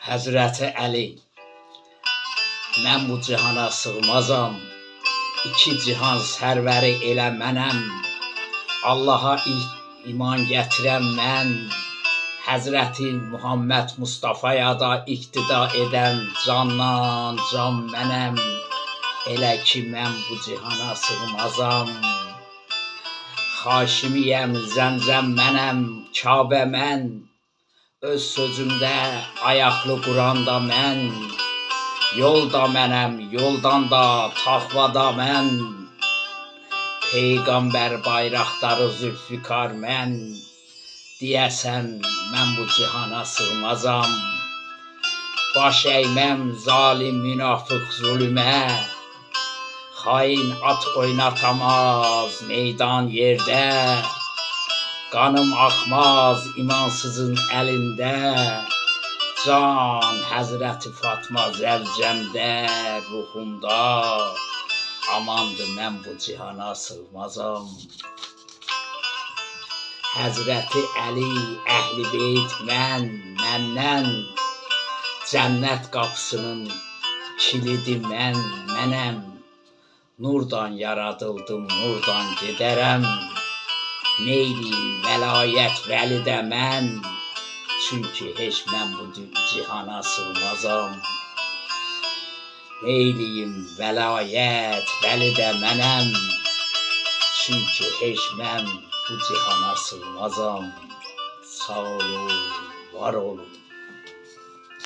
Həzrəti Əli, mən bu cihana sığmazam, iki cihan sərvəri elə mənəm, Allaha iman gətirəm mən, Həzrəti Muhammed Mustafaya da iqtida edən candan can mənəm, elə ki mən bu cihana sığmazam. Haşimiyəm, Zəmzəm mənəm, Kəbə mən, öz sözümdə ayaqlı Quranda mən, yolda mənəm, yoldan da taxvada mən, Peyğəmbər bayraqdarı Zülfikar mən, deyəsən mən bu cihana sığmazam. Baş əyməm zalim münafıq zulümə, xain at oynatamaz meydan yerdə, qanım axmaz imansızın əlində, can Həzrəti Fatma zəvcəmdə, ruhumda, amandır mən bu cihana sığmazam. Həzrəti Əli, Əhl-i Beyt mən, məndən, cənnət qapısının kilidi mənəm, nurdan yaradıldım, nurdan gedərəm, neyliyim vəlayət vəlidə mən, çünki heç mən bu cihana sığmazam. Neyliyim vəlayət vəlidə mənəm, çünki heç mən bu cihana sığmazam. Sağ olun, var olun.